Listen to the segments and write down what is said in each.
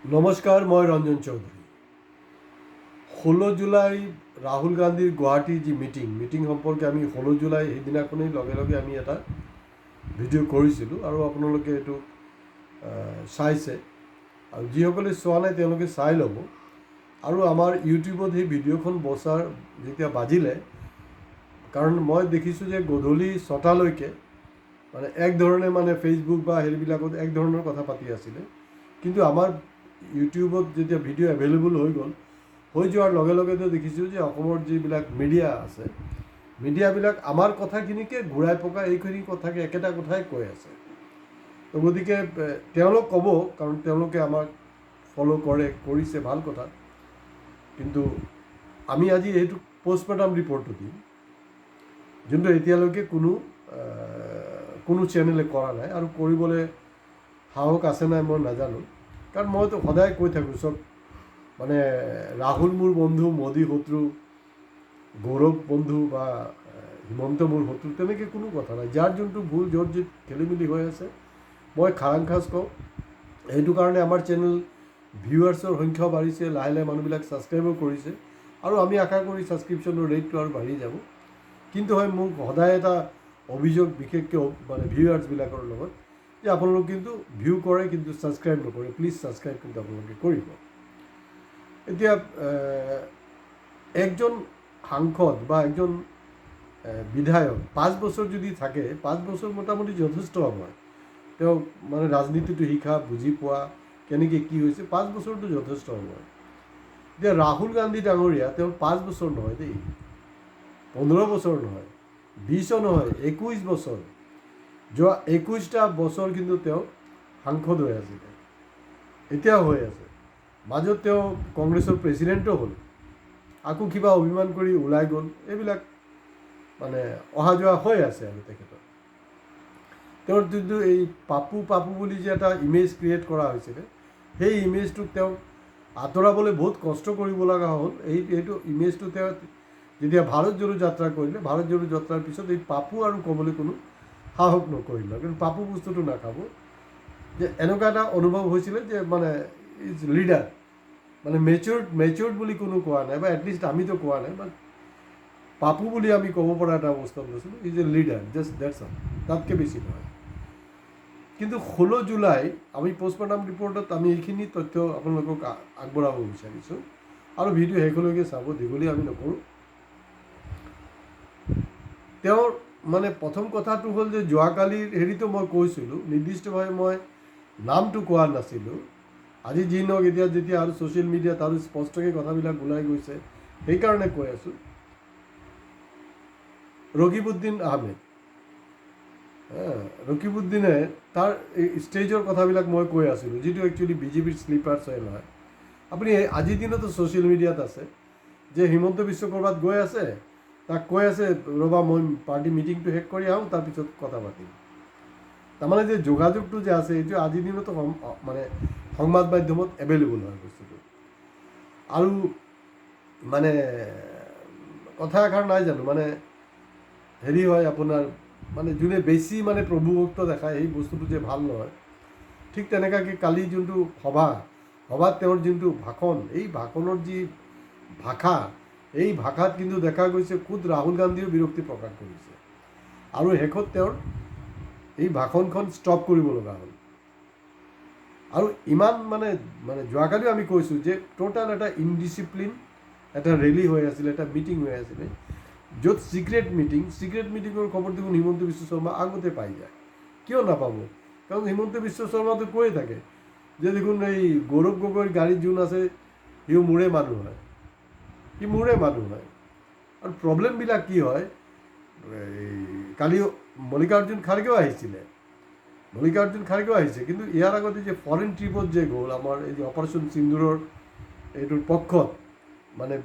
নমস্কাৰ, মই ৰঞ্জন চৌধুৰী। 16 জুলাই ৰাহুল গান্ধীৰ গুৱাহাটীৰ যি মিটিং সম্পৰ্কে আমি 16 জুলাই সেইদিনাখনেই লগে লগে আমি এটা ভিডিঅ' কৰিছিলোঁ আৰু আপোনালোকে এইটো চাইছে। আৰু যিসকলে চোৱা নাই তেওঁলোকে চাই ল'ব। আৰু আমাৰ ইউটিউবত সেই ভিডিঅ'খন বছাৰ যেতিয়া বাজিলে, কাৰণ মই দেখিছোঁ যে গধূলি 6টালৈকে মানে এক ধৰণে মানে ফেচবুক বা হেৰিবিলাকত এক ধৰণৰ কথা পাতি আছিলে, কিন্তু আমাৰ ইউটিউবত যেতিয়া ভিডিঅ' এভেইলেবল হৈ যোৱাৰ লগে লগেতো দেখিছোঁ যে অসমৰ যিবিলাক মিডিয়া আছে, মিডিয়াবিলাক আমাৰ কথাখিনিকে ঘূৰাই পকাই এইখিনি কথাকে একেটা কথাই কৈ আছে। তো গতিকে তেওঁলোক ক'ব, কাৰণ তেওঁলোকে আমাক ফ'ল' কৰিছে, ভাল কথা। কিন্তু আমি আজি এইটো পষ্টমৰ্টম ৰিপৰ্টটো দিম, যোনটো এতিয়ালৈকে কোনো চেনেলে কৰা নাই আৰু কৰিবলৈ সাহস আছে নাই মই নাজানো। কাৰণ মইতো সদায় কৈ থাকোঁ, চব মানে ৰাহুল মোৰ বন্ধু, মোদী শত্ৰু, গৌৰৱ বন্ধু বা হিমন্ত মোৰ শত্ৰু, তেনেকৈ কোনো কথা নাই। যাৰ যোনটো ভুল, য'ত য'ত খেলিমেলি হৈ আছে, মই খাৰাংখাজ কওঁ। সেইটো কাৰণে আমাৰ চেনেল ভিউৱাৰ্ছৰ সংখ্যাও বাঢ়িছে, লাহে লাহে মানুহবিলাক ছাবস্ক্ৰাইবো কৰিছে আৰু আমি আশা কৰি ছাবস্ক্ৰিপশ্যনৰ ৰেটটো আৰু বাঢ়ি যাব। কিন্তু হয়, মোক সদায় এটা অভিযোগ বিশেষকৈ মানে ভিউৱাৰ্ছবিলাকৰ লগত, যে আপোনালোক কিন্তু ভিউ কৰে কিন্তু ছাবস্ক্ৰাইব নকৰে। প্লিজ ছাবস্ক্ৰাইব কিন্তু আপোনালোকে কৰিব। এতিয়া একজন সাংসদ বা একজন বিধায়ক 5 বছৰ যদি থাকে, 5 বছৰ মোটামুটি যথেষ্ট সময়। তেওঁ মানে ৰাজনীতিটো শিকা, বুজি পোৱা, কেনেকৈ কি হৈছে, 5 বছৰটো যথেষ্ট সময়। এতিয়া ৰাহুল গান্ধী ডাঙৰীয়া, তেওঁ 5 বছৰ নহয় দেই, 15 বছৰ নহয়, 20ও নহয়, 21 বছৰ। যোৱা 21টা বছৰ কিন্তু তেওঁ সাংসদ হৈ আছিলে, এতিয়াও হৈ আছে। মাজত তেওঁ কংগ্ৰেছৰ প্ৰেছিডেণ্টো হ'ল, আকৌ কিবা অভিমান কৰি ওলাই গ'ল। এইবিলাক মানে অহা যোৱা হৈ আছে আৰু তেখেতৰ। তেওঁৰ যোনটো এই পাপু বুলি যে এটা ইমেজ ক্ৰিয়েট কৰা হৈছিলে, সেই ইমেজটোক তেওঁ আঁতৰাবলৈ বহুত কষ্ট কৰিব লগা হ'ল। এইটো ইমেজটো তেওঁ যেতিয়া ভাৰত জোড়ো যাত্ৰা কৰিলে, ভাৰত জোড়ো যাত্ৰাৰ পিছত এই পাপু আৰু ক'বলৈ কোনো সাহস নকৰিলে। কিন্তু পাপু বস্তুটো নাখাব, যে এনেকুৱা এটা অনুভৱ হৈছিলে যে মানে ইজ লিডাৰ, মানে মেচিয়ৰ্ড বুলি কোনো কোৱা নাই, বা এটলিষ্ট আমিতো কোৱা নাই, বাট পাপু বুলি আমি ক'ব পৰা এটা অৱস্থাত লৈছিলোঁ। Is a leader, just that's all, তাতকৈ বেছি নহয়। কিন্তু 16 জুলাই আমি পষ্টমৰ্টম ৰিপৰ্টত আমি এইখিনি তথ্য আপোনালোকক আগবঢ়াব বিচাৰিছোঁ, আৰু ভিডিঅ' শেষলৈকে চাব, দীঘলীয়া আমি নকৰোঁ। তেওঁৰ মানে প্ৰথম কথাটো হ'ল যে যোৱাকালিৰ হেৰিটো মই কৈছিলোঁ, নিৰ্দিষ্টভাৱে মই নামটো কোৱা নাছিলোঁ। আজি যি নহওক, এতিয়া যেতিয়া আৰু ছ'চিয়েল মিডিয়াত আৰু স্পষ্টকৈ কথাবিলাক ওলাই গৈছে, সেইকাৰণে কৈ আছোঁ। ৰকিবউদ্দিন আহমেদ, ৰকিবউদ্দিনে তাৰ এই ষ্টেজৰ কথাবিলাক মই কৈ আছিলোঁ, যিটো একচুৱেলি বিজেপিৰ শ্লিপাৰ চেল হয়। আপুনি আজিৰ দিনতো ছ'চিয়েল মিডিয়াত আছে যে হিমন্ত বিশ্ব শৰ্মাত গৈ আছে, তাক কৈ আছে ৰ'বা মই পাৰ্টি মিটিংটো শেষ কৰি আহোঁ, তাৰপিছত কথা পাতিম। তাৰমানে যে যোগাযোগটো যে আছে, এইটো আজিৰ দিনতো মানে সংবাদ মাধ্যমত এভেইলেবল হয় বস্তুটো। আৰু মানে কথা এষাৰ নাই জানো, মানে হেৰি হয় আপোনাৰ, মানে যোনে বেছি মানে প্ৰভুভক্ত দেখায়, সেই বস্তুটো যে ভাল নহয়। ঠিক তেনেকুৱাকৈ কালি যোনটো সভাত তেওঁৰ যোনটো ভাষণ, এই ভাষণৰ যি ভাষা, এই ভাষাত কিন্তু দেখা গৈছে খুদ ৰাহুল গান্ধীয়েও বিৰক্তি প্ৰকাশ কৰিছে। আৰু শেষত তেওঁৰ এই ভাষণখন ষ্টপ কৰিব লগা হ'ল। আৰু ইমান মানে যোৱাকালিও আমি কৈছোঁ যে টোটাল এটা ইনডিচিপ্লিন এটা ৰেলী হৈ আছিলে, এটা মিটিং হৈ আছিলে, য'ত ছিক্ৰেট মিটিঙৰ খবৰ দেখোন হিমন্ত বিশ্ব শৰ্মা আগতে পাই যায়। কিয় নাপাব? কাৰণ হিমন্ত বিশ্ব শৰ্মাটো কৈয়ে থাকে যে দেখোন এই গৌৰৱ গগৈৰ গাড়ীত যোন আছে, সিও মোৰে মানুহ হয়, আৰু প্ৰব্লেমবিলাক কি হয়, কালি মল্লিকাৰ্জুন খাৰ্গেও আহিছে, কিন্তু ইয়াৰ আগতে যে ফৰেইন ট্ৰিপত যে গ'ল, আমাৰ এই যে অপাৰেশ্যন সিন্দুৰৰ এইটোৰ পক্ষত, মানে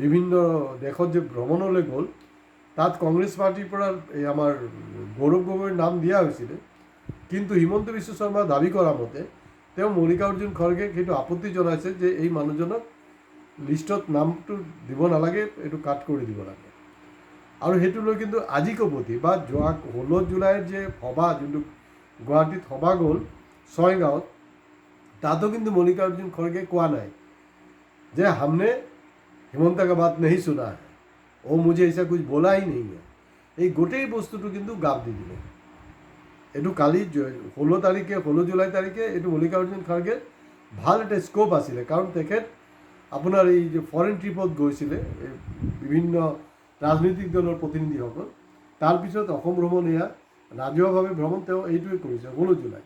বিভিন্ন দেশত যে ভ্ৰমণলৈ গ'ল, তাত কংগ্ৰেছ পাৰ্টিৰ পৰা এই আমাৰ গৌৰৱ গগৈৰ নাম দিয়া হৈছিলে। কিন্তু হিমন্ত বিশ্ব শৰ্মা দাবী কৰা মতে তেওঁ মল্লিকাৰ্জুন খৰ্গেক সেইটো আপত্তি জনাইছে যে এই মানুহজনক লিষ্টত নামটো দিব নালাগে, এইটো কাট কৰি দিব লাগে। আৰু সেইটো লৈ কিন্তু আজি কবতি বা যোৱা 16 জুলাইৰ যে সভা, যোনটো গুৱাহাটীত সভা গ'ল ছয়গাঁৱত, তাতো কিন্তু মল্লিকাৰ্জুন খড়গে কোৱা নাই যে हमने হিমন্ত का बात नहीं सुना है, वो मुझे ऐसा कुछ बोला ही नहीं है। এই গোটেই বস্তুটো কিন্তু গাপ দি দিলে। এইটো কালি 16 জুলাই তাৰিখে এইটো মল্লিকাৰ্জুন খড়গে ভাল এটা স্কোপ আছিলে, কাৰণ তেখেত আপোনাৰ এই যে ফৰেন ট্ৰিপত গৈছিলে বিভিন্ন ৰাজনৈতিক দলৰ প্ৰতিনিধিসকল, তাৰপিছত অসম ভ্ৰমণ এয়া ৰাজহুৱাভাৱে ভ্ৰমণ তেওঁ এইটোৱে কৰিছে 16 জুলাই।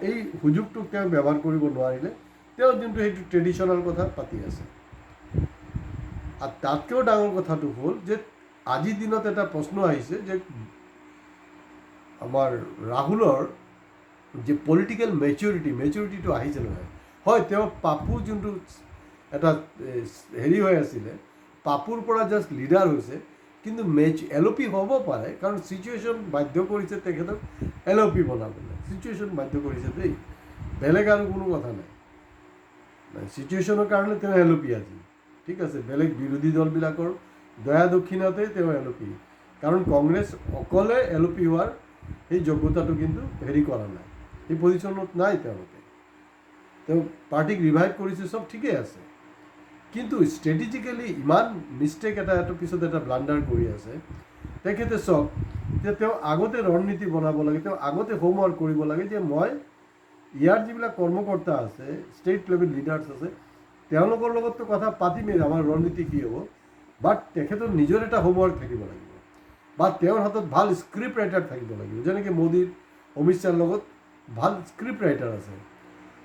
এই সুযোগটোক তেওঁ ব্যৱহাৰ কৰিব নোৱাৰিলে, তেওঁ যোনটো সেইটো ট্ৰেডিশ্যনেল কথা পাতি আছে। আৰু তাতকৈও ডাঙৰ কথাটো হ'ল যে আজিৰ দিনত এটা প্ৰশ্ন আহিছে যে আমাৰ ৰাহুলৰ যে পলিটিকেল মেচিউৰিটিটো আহিছে নহয়। হয়, তেওঁ পাপু যোনটো এটা হেৰি হৈ আছিলে, পাপুৰ পৰা জাষ্ট লিডাৰ হৈছে, কিন্তু LOP হ'ব পাৰে, কাৰণ চিটুৱেশ্যন বাধ্য কৰিছে তেখেতক LOP বনাবলৈ। চিটুৱেশ্যন বাধ্য কৰিছে দেই, বেলেগ আৰু কোনো কথা নাই। চিটুৱেশ্যনৰ কাৰণে তেওঁ LOP আজি, ঠিক আছে। বেলেগ বিৰোধী দলবিলাকৰ দয়া দক্ষিণাতে তেওঁ LOP, কাৰণ কংগ্ৰেছ অকলে LOP হোৱাৰ সেই যোগ্যতাটো কিন্তু হেৰি কৰা নাই, সেই পজিশ্যনত নাই তেওঁলোকে। তেওঁ পাৰ্টিক ৰিভাইভ কৰিছে, চব ঠিকেই আছে, কিন্তু ষ্ট্ৰেটেজিকেলি ইমান মিষ্টেক এটাৰ পিছত এটা ব্লাণ্ডাৰ কৰি আছে তেখেতে। চাওক যে তেওঁ আগতে ৰণনীতি বনাব লাগে, তেওঁ আগতে হোমৱৰ্ক কৰিব লাগে যে মই ইয়াৰ যিবিলাক কৰ্মকৰ্তা আছে, ষ্টেট লেভেল লিডাৰ্ছ আছে, তেওঁলোকৰ লগততো কথা পাতিমেই আমাৰ ৰণনীতি কি হ'ব, বাট তেখেতৰ নিজৰ এটা হোমৱৰ্ক থাকিব লাগিব, বা তেওঁৰ হাতত ভাল স্ক্ৰিপ্ট ৰাইটাৰ থাকিব লাগিব। যেনেকৈ মোদীৰ অমিত শ্বাহৰ লগত ভাল স্ক্ৰিপ্ট ৰাইটাৰ আছে,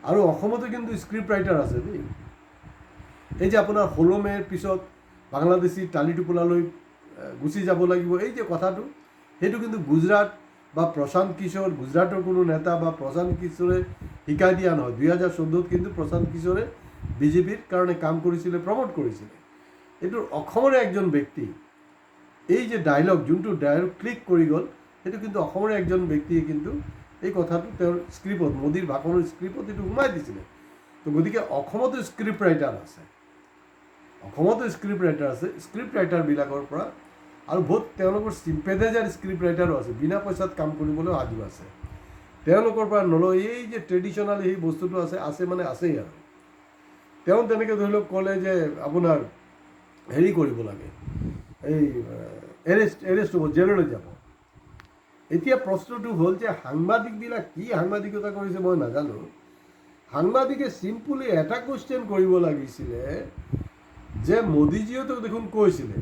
আৰু অসমতো কিন্তু স্ক্ৰিপ্ট ৰাইটাৰ আছে দেই। এই যে আপোনাৰ 16 মে'ৰ পিছত বাংলাদেশী টালি টোপোলালৈ গুচি যাব লাগিব, এই যে কথাটো, সেইটো কিন্তু গুজৰাট বা প্ৰশান্ত কিশোৰ, গুজৰাটৰ কোনো নেতা বা প্ৰশান্ত কিশোৰে শিকাই দিয়া নহয়। 2014 কিন্তু প্ৰশান্ত কিশোৰে বিজেপিৰ কাৰণে কাম কৰিছিলে, প্ৰমোট কৰিছিলে। এইটো অসমৰে একজন ব্যক্তি, এই যে ডাইলগ, যোনটো ডাইলগ ক্লিক কৰি গ'ল, সেইটো কিন্তু অসমৰে একজন ব্যক্তিয়ে কিন্তু এই কথাটো তেওঁৰ স্ক্ৰিপ্টত, মোদীৰ ভাষণৰ স্ক্ৰিপ্টত এইটো সোমাই দিছিলে। তো গতিকে অসমতো স্ক্ৰিপ্ট ৰাইটাৰ আছে, স্ক্ৰিপ্ট ৰাইটাৰবিলাকৰ পৰা, আৰু বহুত তেওঁলোকৰ চিম্পেথাইজাৰ স্ক্ৰিপ্ট ৰাইটাৰো আছে, বিনা পইচাত কাম কৰিবলৈও সাজু আছে। তেওঁলোকৰ পৰা নলয়, এই যে ট্ৰেডিশ্যনেল সেই বস্তুটো আছে মানে আছেই। আৰু তেওঁ তেনেকৈ ধৰি লওক ক'লে যে আপোনাৰ হেৰি কৰিব লাগে, এই এৰেষ্ট হ'ব, জেললৈ যাব। এতিয়া প্ৰশ্নটো হ'ল যে সাংবাদিকবিলাক কি সাংবাদিকতা কৰিছে মই নাজানো। সাংবাদিকে চিম্পলি এটা কুৱেশ্যন কৰিব লাগিছিলে যে মোদীজীয়েতো দেখোন কৈছিলে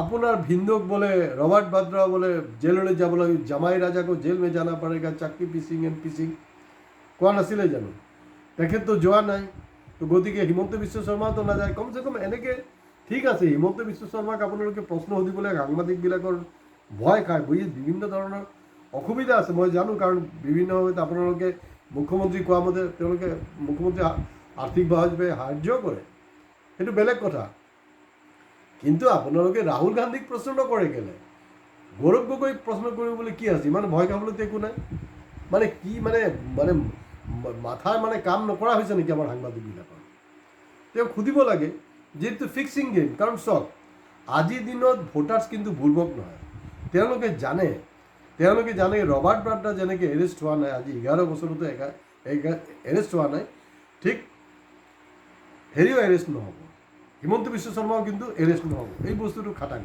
আপোনাৰ ভিন্দক বোলে ৰবাৰ্ট বাদ্ৰা বোলে জেললৈ যাব লাগিব, জামাই ৰাজাকো জেল মে জানা পড়েগা, চাকৰি পিচিং কোৱা নাছিলে জানো? তেখেততো যোৱা নাই। তো গতিকে হিমন্ত বিশ্ব শৰ্মাতো নাযায়, কমচে কম এনেকৈ ঠিক আছে। হিমন্ত বিশ্ব শৰ্মাক আপোনালোকে প্ৰশ্ন সুধিবলৈ সাংবাদিকবিলাকৰ ভয় খায়, বিভিন্ন ধৰণৰ অসুবিধা আছে মই জানো, কাৰণ বিভিন্ন সময়ত আপোনালোকে মুখ্যমন্ত্ৰী কোৱা মতে তেওঁলোকে মুখ্যমন্ত্ৰী আৰ্থিকভাৱে সাহাৰ্য কৰে, সেইটো বেলেগ কথা। কিন্তু আপোনালোকে ৰাহুল গান্ধীক প্ৰশ্ন নকৰে কেলে? গৌৰৱ গগৈক প্ৰশ্ন কৰিবলৈ কি আছে? ইমান ভয় খাবলৈতো একো নাই। মানে কি মানে মাথাৰ কাম নকৰা হৈছে নেকি আমাৰ সাংবাদিকবিলাকৰ? তেওঁক সুধিব লাগে, যিহেতু ফিক্সিং গেম। কাৰণ চাওক, আজিৰ দিনত ভোটাৰ্ছ কিন্তু ভুলবক নহয়। তেওঁলোকে জানে ৰবাৰ্ট বাদ্ৰা যেনেকৈ এৰেষ্ট হোৱা নাই, আজি 11 বছৰতো এৰেষ্ট হোৱা নাই, ঠিক হেৰিও এৰেষ্ট নহ'ব, হিমন্ত বিশ্ব শৰ্মাও কিন্তু এৰেষ্ট নহ'ব। এই বস্তুটো খাটাং।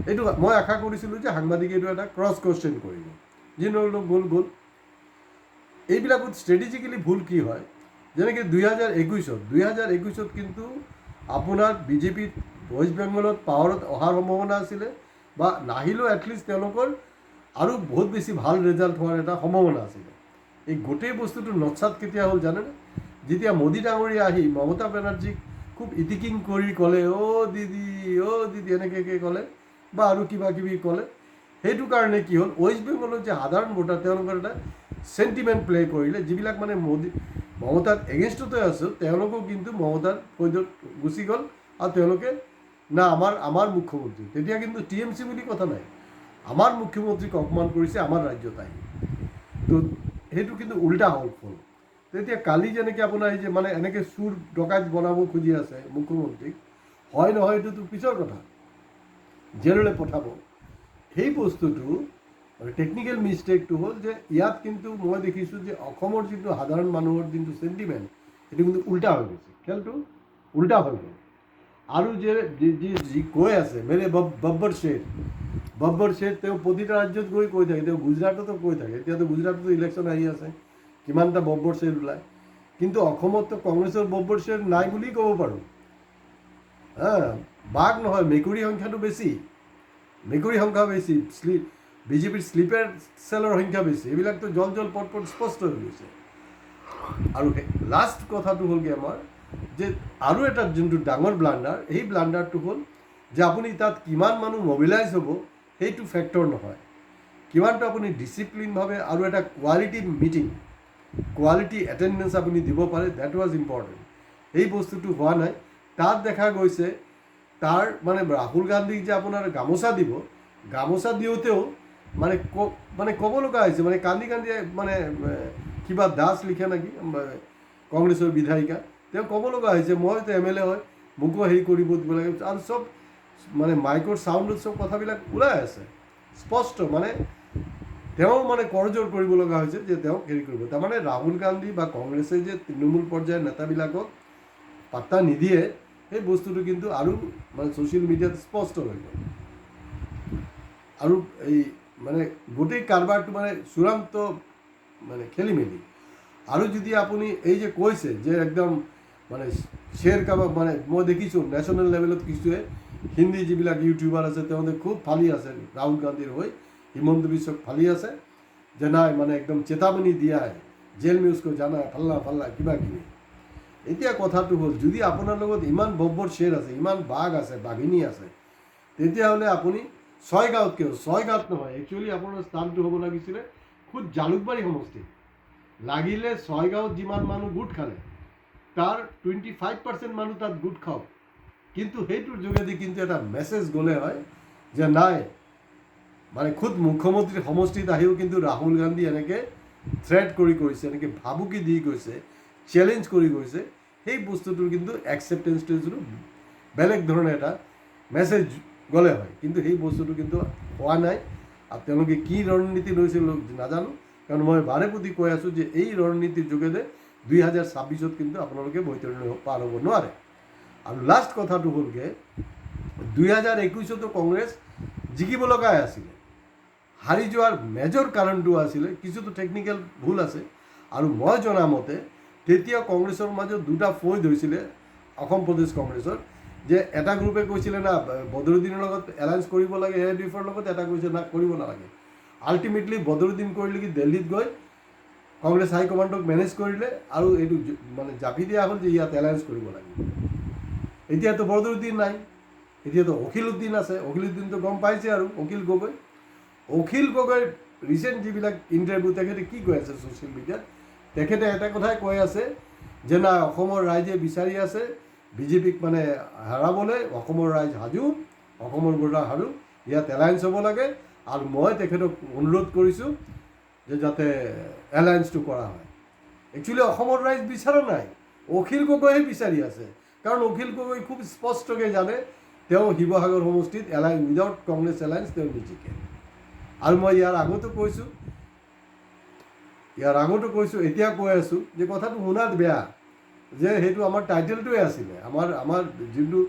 এইটো মই আশা কৰিছিলোঁ যে সাংবাদিকে এইটো এটা ক্ৰছ কুৱেশ্যন কৰিব, যি নহ'লেও গ'ল। এইবিলাকত ষ্ট্ৰেটেজিকেলি ভুল কি হয়, যেনেকৈ 2021 কিন্তু আপোনাৰ বিজেপিত ৱেষ্ট বেংগলত পাৱাৰত অহাৰ সম্ভাৱনা আছিলে, বা নাহিলেও এটলিষ্ট তেওঁলোকৰ আৰু বহুত বেছি ভাল ৰিজাল্ট হোৱাৰ এটা সম্ভাৱনা আছিলে। এই গোটেই বস্তুটো নচাত কেতিয়া হ'ল জানেনে? যেতিয়া মোদী ডাঙৰীয়া আহি মমতা বেনাৰ্জীক খুব ইটিকিং কৰি ক'লে, অ' দিদি এনেকৈ ক'লে, বা আৰু কিবা কিবি ক'লে। সেইটো কাৰণে কি হ'ল, ৱেষ্ট বেংগলৰ যে সাধাৰণ ভোটাৰ তেওঁলোকৰ এটা চেণ্টিমেণ্ট প্লে কৰিলে, যিবিলাক মমতাত এগেইনষ্টতে আছে, তেওঁলোকেও কিন্তু মমতাৰ কৈদত গুচি গ'ল, আৰু তেওঁলোকে না আমাৰ মুখ্যমন্ত্ৰী, তেতিয়া কিন্তু TMC বুলি কথা নাই, আমাৰ মুখ্যমন্ত্ৰীক অপমান কৰিছে আমাৰ ৰাজ্যত আহি। তো সেইটো কিন্তু উল্টা হ'ল ফল। তেতিয়া কালি যেনেকৈ আপোনাৰ এই যে এনেকৈ চুৰ ডকাইত বনাব খুজি আছে মুখ্যমন্ত্ৰীক, হয় নহয় এইটোতো পিছৰ কথা, জেললৈ পঠাব। সেই বস্তুটো টেকনিকেল মিষ্টেকটো হ'ল যে ইয়াত কিন্তু মই দেখিছোঁ যে অসমৰ যিটো সাধাৰণ মানুহৰ যিটো চেণ্টিমেণ্ট সেইটো কিন্তু উল্টা হৈ গৈছে, খেলটো উল্টা হৈ গ'ল। আৰু যে যি কৈ আছে মেৰে বব্বৰ শ্বেৰ তেওঁ প্ৰতিটা ৰাজ্যত গৈ কৈ থাকে, তেওঁ গুজৰাটতো কৈ থাকে, এতিয়াতো গুজৰাটতো ইলেকশ্যন আহি আছে, কিমানটা বব্বৰ শ্বেৰ ওলায়। কিন্তু অসমততো কংগ্ৰেছৰ বব্বৰ শ্বেৰ নাই বুলি ক'ব পাৰোঁ। বাঘ নহয়, মেকুৰী সংখ্যাটো বেছি, মেকুৰী সংখ্যা বেছি, বিজেপিৰ শ্লিপাৰ চেলৰ সংখ্যা বেছি। এইবিলাকতো জল পট স্পষ্ট হৈ গৈছে। আৰু লাষ্ট কথাটো হ'লগৈ আমাৰ যে আৰু এটা যোনটো ডাঙৰ ব্লাণ্ডাৰ, সেই ব্লাণ্ডাৰটো হ'ল যে আপুনি তাত কিমান মানুহ মবিলাইজ হ'ব সেইটো ফেক্টৰ নহয়, কিমানটো আপুনি ডিচিপ্লিনভাৱে আৰু এটা কোৱালিটি মিটিং, কোৱালিটি এটেণ্ডেঞ্চ আপুনি দিব পাৰে, ডেট ৱাজ ইম্পৰ্টেণ্ট। এই বস্তুটো হোৱা নাই। তাত দেখা গৈছে তাৰ মানে ৰাহুল গান্ধীক যে আপোনাৰ গামোচা দিব, গামোচা দিওঁতেও মানে ক'ব লগা হৈছে, মানে কান্দি মানে কিবা দাস লিখে নেকি কংগ্ৰেছৰ বিধায়িকা, তেওঁ ক'ব লগা হৈছে মইতো MLA হয়, মোকো হেৰি কৰিব দিব লাগে। আৰু চব মানে মাইকৰ চাউণ্ডত চব কথাবিলাক ওলাই আছে স্পষ্ট, মানে তেওঁ মানে কৰজোৰ কৰিব লগা হৈছে যে তেওঁক হেৰি কৰিব। তাৰমানে ৰাহুল গান্ধী বা কংগ্ৰেছে যে তৃণমূল পৰ্যায়ৰ নেতাবিলাকক পাত্তা নিদিয়ে, সেই বস্তুটো কিন্তু আৰু মানে ছ'চিয়েল মিডিয়াত স্পষ্ট হৈ গ'ল। আৰু এই মানে গোটেই কাৰবাৰটো মানে চূড়ান্ত মানে খেলি মেলি। আৰু যদি আপুনি এই যে কৈছে যে একদম মানে শ্বেৰ কাবাব, মানে মই দেখিছোঁ নেশ্যনেল লেভেলত কিছুৱে হিন্দী যিবিলাক ইউটিউবাৰ আছে তেওঁলোকে খুব ফালি আছে ৰাহুল গান্ধীৰ হৈ, হিমন্ত বিশ্বক ফালি আছে যে নাই মানে একদম চেতাৱনী দিয়াই, জেল মিউজকো জানা ফাল্লা কিবা কিবি। এতিয়া কথাটো হ'ল যদি আপোনাৰ লগত ইমান বব্বৰ শ্বেৰ আছে, ইমান বাঘ আছে, বাঘিনী আছে, তেতিয়াহ'লে আপুনি ছয়গাঁৱত নহয়, একচুৱেলি আপোনাৰ স্থানটো হ'ব লাগিছিলে খুদ জালুকবাৰী সমষ্টি। লাগিলে ছয়গাঁৱত যিমান মানুহ গোট খালে তাৰ 25% মানুহ তাত গোট খাওক, কিন্তু সেইটোৰ যোগেদি কিন্তু এটা মেছেজ গ'লে হয় যে নাই মানে খুদ মুখ্যমন্ত্ৰীৰ সমষ্টিত আহিও কিন্তু ৰাহুল গান্ধী এনেকৈ থ্ৰেট কৰি গৈছে, এনেকৈ ভাবুকি দি গৈছে, চেলেঞ্জ কৰি গৈছে, সেই বস্তুটোৰ কিন্তু একচেপ্টেঞ্চটো বেলেগ ধৰণে এটা মেছেজ গ'লে হয়। কিন্তু সেই বস্তুটো কিন্তু হোৱা নাই। আৰু তেওঁলোকে কি ৰণনীতি লৈছিল নাজানো, কাৰণ মই বাৰে প্ৰতি কৈ আছোঁ যে এই ৰণনীতিৰ যোগেৰে 2026 কিন্তু আপোনালোকে বৈতৰণি পাৰ হ'ব নোৱাৰে। আৰু লাষ্ট কথাটো হ'লগৈ 2021 কংগ্ৰেছ জিকিব লগাই আছিলে, হাৰি যোৱাৰ মেজৰ কাৰণটো আছিলে কিছুতো টেকনিকেল ভুল আছে। আৰু মই জনামতে তেতিয়া কংগ্ৰেছৰ মাজত দুটা ফৈদ হৈছিলে অসম প্ৰদেশ কংগ্ৰেছৰ, যে এটা গ্ৰুপে কৈছিলে না বদৰুদ্দিনৰ লগত এলায়েঞ্চ কৰিব লাগে, AIUDFৰ লগত, এটা কৈছে না কৰিব নালাগে। আল্টিমেটলি বদৰুদ্দিন কৰিলে কি দিল্লীত গৈ কংগ্ৰেছ হাইকমাণ্ডক মেনেজ কৰিলে আৰু এইটো মানে জাপি দিয়া হ'ল যে ইয়াত এলায়েঞ্চ কৰিব লাগিব। এতিয়াতো বদৰুদ্দিন নাই, এতিয়াতো অখিল উদ্দিন আছে। অখিল উদ্দিনটো গম পাইছে। আৰু অখিল গগৈ ৰিচেণ্ট যিবিলাক ইণ্টাৰভিউ তেখেতে কি কৈ আছে ছ'চিয়েল মিডিয়াত, তেখেতে এটা কথাই কৈ আছে যে না অসমৰ ৰাইজে বিচাৰি আছে বিজেপিক মানে হাৰাবলৈ, অসমৰ ৰাইজ সাজু, অসমৰ পৰা হাৰো, ইয়াত এলায়েঞ্চ হ'ব লাগে। আৰু মই তেখেতক অনুৰোধ কৰিছোঁ যে যাতে এলায়েঞ্চটো কৰা হয়। একচুৱেলি অসমৰ ৰাইজ বিচৰা নাই, অখিল গগৈহে বিচাৰি আছে। কাৰণ অখিল গগৈ খুব স্পষ্টকৈ জানে তেওঁ শিৱসাগৰ সমষ্টিত উইদাউট কংগ্ৰেছ এলায়েঞ্চ তেওঁ নিজিকে। আৰু মই ইয়াৰ আগতো কৈছোঁ, এতিয়া কৈ আছোঁ যে কথাটো শুনাত বেয়া, যে সেইটো আমাৰ টাইটেলটোৱে আছিলে, আমাৰ যোনটো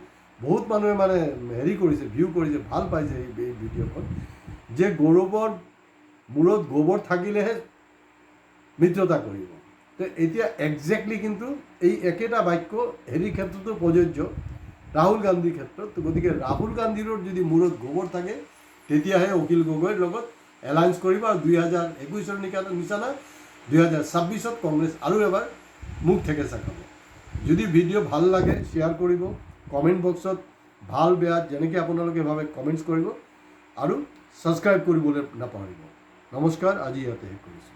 বহুত মানুহে মানে হেৰি কৰিছে, ভিউ কৰিছে, ভাল পাইছে এই ভিডিঅ'খন, যে গৌৰৱৰ মূৰত গোবৰ থাকিলেহে মিত্ৰতা কৰিব। তো এতিয়া একজেক্টলি কিন্তু এই একেটা বাক্য হেৰিৰ ক্ষেত্ৰতো প্ৰযোজ্য, ৰাহুল গান্ধীৰ ক্ষেত্ৰত। গতিকে ৰাহুল গান্ধীৰ যদি মূৰত গোবৰ থাকে তেতিয়াহে অখিল গগৈৰ লগত এলায়েঞ্চ কৰিব। আৰু 2021 নিচিনা 2026 কংগ্ৰেছ আৰু এবাৰ মুখ থেকেচা খাব। যদি ভিডিঅ' ভাল লাগে শ্বেয়াৰ কৰিব, কমেণ্ট বক্সত ভাল বেয়া যেনেকৈ আপোনালোকে ভাবে কমেণ্টছ কৰিব, আৰু ছাবস্ক্ৰাইব কৰিবলৈ নাপাহৰিব। নমস্কাৰ, আজি ইয়াতে শেষ কৰিছোঁ।